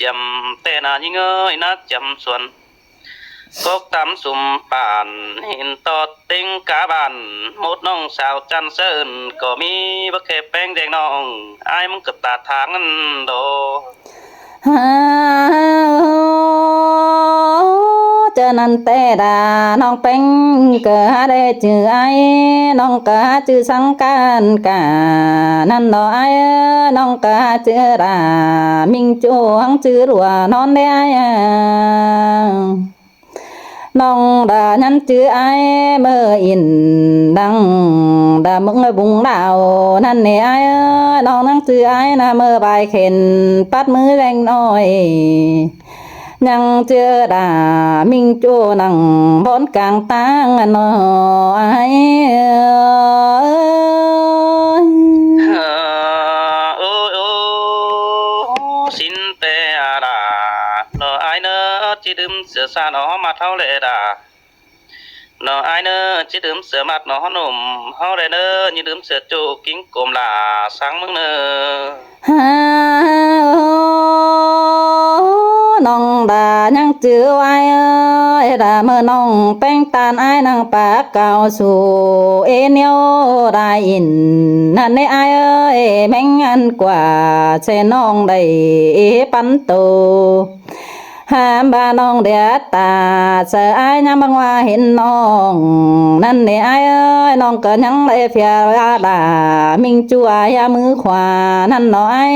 จำแต่นายิ่งเอ้ยนักจำส่วนกตำสุ่มป่านเห็นตอดติงกาบันหมดน้องสาวจันเซินก็มีบักแค่แป้งแดงน้องอายมึงกับตาทางนั้นโดเจอนันเตดาน้องเป็งเกิดได้จื่อไอ้น้องเกิดจื่อสังการกานั่นดอไอ้น้องเกิดจื่อรามิงจวงจื่อรัวนอนได้น้องดานันจื่อไอ้เมื่ออินดังดามึงบุงดาวนั่นเนี่ยไอ้น้องนั่งจื่อไอ้นะเมื่อใบเข็นปัดมือแรงน้อยยังเจอดามิงโจนังบนกลางตังนอไอโอ้โอ้สินเตอาดาเนอไอเนอจิดึมเสือซาหนอมาเท่าเลดาเนอไอเนอจิดึมเสือมัดหนอหนุ่มเฮาเลยเนอยิดึมเสือจูกิ้งกลมลาสังมึงเนอน้องดายังจื้อไว้ดาเมื่อน้องแป้งตาลไอ้นางปากเก่าสู่เอเนียวได้อินนั่นในไอ้แม่งอันกว่าเชน้องได้ปันโตหามบาน้องเดียตาเสือไอ้ยังบังว่าเห็นน้องนั่นในไอ้น้องก็ยังได้เพียดามิงจัวยามือขวานั่นน้อย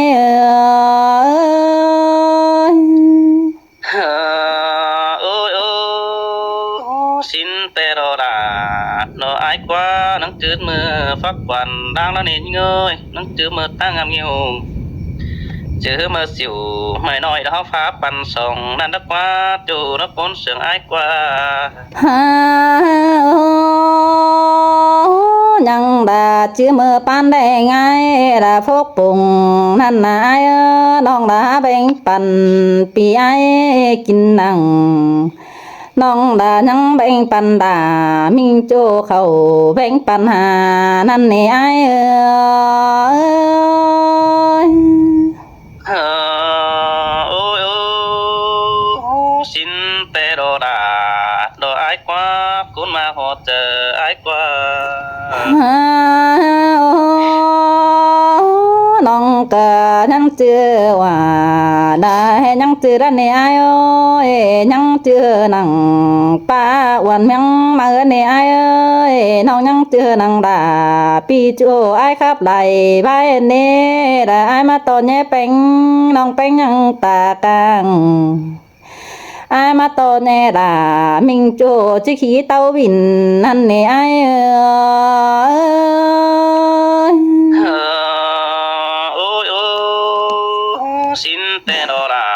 โอ้ยโอ้สินเตโรดาเนอไอ้กว่านังจืดมือฟักควันดังแล้วนี่เงยนังจืดมือตั้งงามเงี้ยวเจอมือสิวไม่น้อยแล้วฟ้าปันส่องนั่นนักว่าจูนักปนเสียงไอ้กว่ายังดาจื้อมือปันได้ไงดาพกปุ่งนั่นนายน้องดาแบ่งปันปีไอ้กินนังน้องดายังแบ่งปันดามิงโจเขาแบ่งปันหานั่นนี่ไอ้โอ้ยโอ้สินเตโรดาโดไอ้กว่าคุณมาหอเจอไอ้กว่าน้องก็ยังเจือว่าได้ยังเจือด้านนี้ไอ้ยังเจือนังป้าวันเมียงมาเนี่ยไอ้น้องยังเจือนังดาปีจูไอ้ครับไหลใบเน่ได้ไอ้มาตอนนี้เป็นน้องเป็นยังตากลางไอ้มาตอนนี้ดามิงโจจิขี้เต้าบินนั่นเนี่ยไอ้สินเตโนรา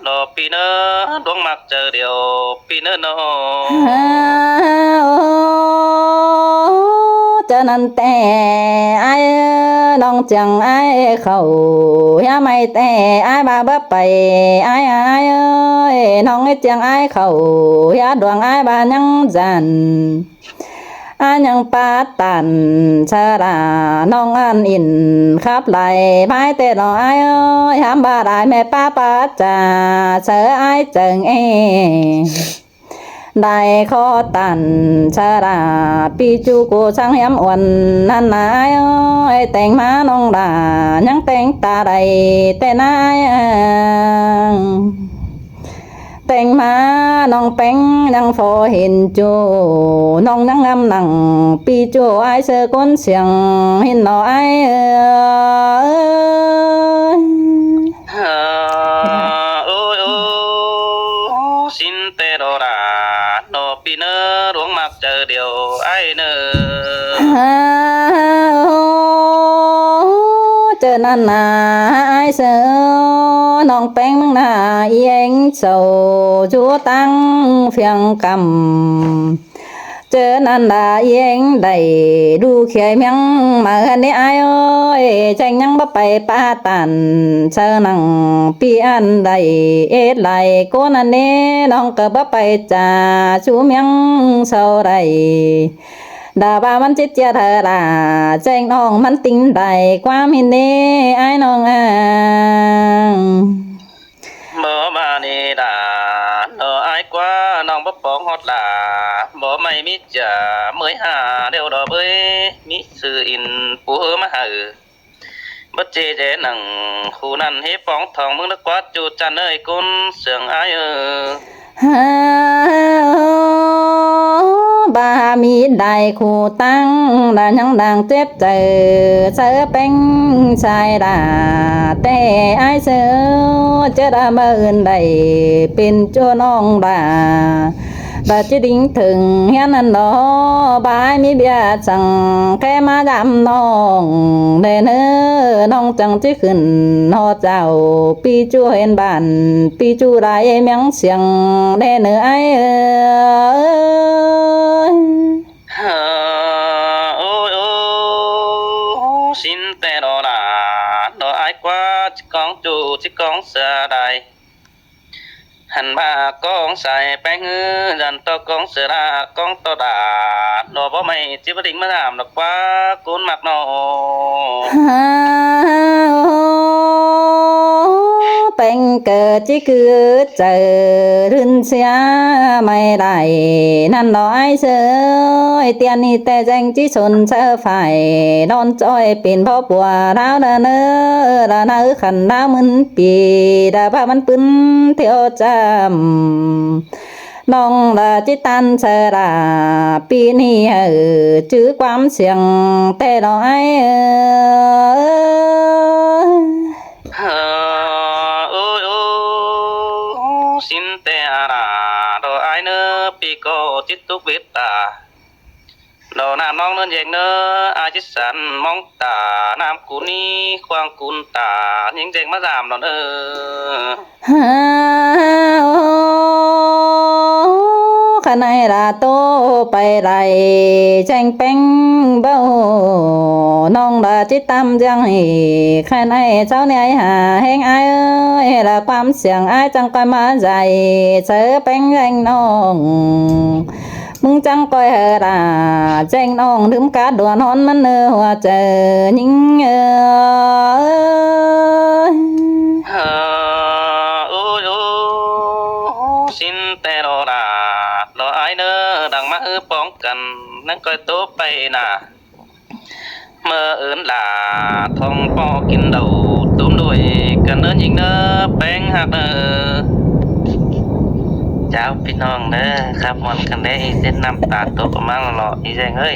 โนปีเนอดวงมักเจอเดียวปีเนอโนเจอนันแต่ไอ้น้องจังไอ้เขาอย่าไม่แต่ไอ้บาบ้าไปไอ้น้องไอ้จังไอ้เขาอย่าดวงไอ้บายังจันอันยังปาตันชาราน้องอันอินครับไหลไม้เตะน้อยยามบาได้แม่ป้าป้าจ่าเสือไอเจิงได้ขอตันชาราปีจูกูช่างย้ำอ่อนนั่นนายแต่งมาน้องดายังแต่งตาใดแต่นายแต่งมาน้องเป็งยังพอเห็นจูน้องยังงำหนังปีจูไอเสือก้นเสียงเห็นหน่อยโอ้ยโอ้สินเตโรราโนปีเนอดวงมักเจอเดียวไอเนอเจอนั่นนาไอเสือน้องแป้งมึงนาเอียงโซจูตั้งเพียงกำเจอนั่นดาเอียงได้ดูเขียเมียงมาเนี่ยไอ้ใจยังบ่ไปป้าตันเจอนังปีอันใดเอ็ดไหลกูนั่นนี่น้องก็บ่ไปจ่าชูเมียงเศร้าใดดาบามันจิตเจเธอดาแจ้งน้องมันติ้งใดความเห็นเน่ไอ้น้องบ จะเมื่อยหาเดียวดอกเอ้ยมีสื่ออินปูเฮอมาหาbất chê dễ nặng khu năn hế bóng thòng mưng nước quá chu chăn ơi côn sương ai ơ ba mi đại khu tăng là những đàng tiếp chờ sơ bánh sai đà tê ai sơ chớ đã mơ ơn đầy bên cho non bà chỉ định thường hiến ăn đó ba mi bia chẳng cái má dám non nên non chẳng chỉ khẩn họ giàu pi chu hên bản pi chu đại miếng xiềng nên ai ôi ôi xin tè đó là đó ai quá chỉ con chủ chỉ con xa đại hành ba con xài bánh dần to con sửa ra con to đã nó bố mày chỉ bất định mà làm được quá cuốn mặt nó bánh cờ chỉ cứ chờ rừng xe mày đại năn nói sơi tiền đi tè danh chỉ xuân sơ phải non trôi pin bao bùa đau đờ nơ đờ nơ khẩn đau mân pì đờ ba mân pün theo chăm nong là chỉ tan sơ đà pin hi ở chứ quám xiềng tè nói ôi ôi xin tè ra đồ ai nơ pi cô chít túc biết ta đồ nam nong nên dành nơ ai chít sẵn mong ta nam cú ni khoang cún ta những dành mà giảm đó nơ khả này là tô bay lại tranh bánh bao nong là chỉ tâm giang hì khả này cháu này hà hẹn ai ơi là quam xiềng ai chẳng coi má dài sớ bánh anh nong mừng chẳng coi hờ là tranh nong đứng cá đùa non mắn nơ hòa chờ những ôi ôi xin tè đồ đà đồ ai nơ đằng má ư bóng cần nắng coi tố bay nà mơ ớn là thông po kín đầu túm đuôi cần ớn nhìn nơ bén hạt nơ chào พี่น้องเด้อครับวันกันได้เส้นน้ำตาตกออกมาหล่อๆอีแจงเอ้ย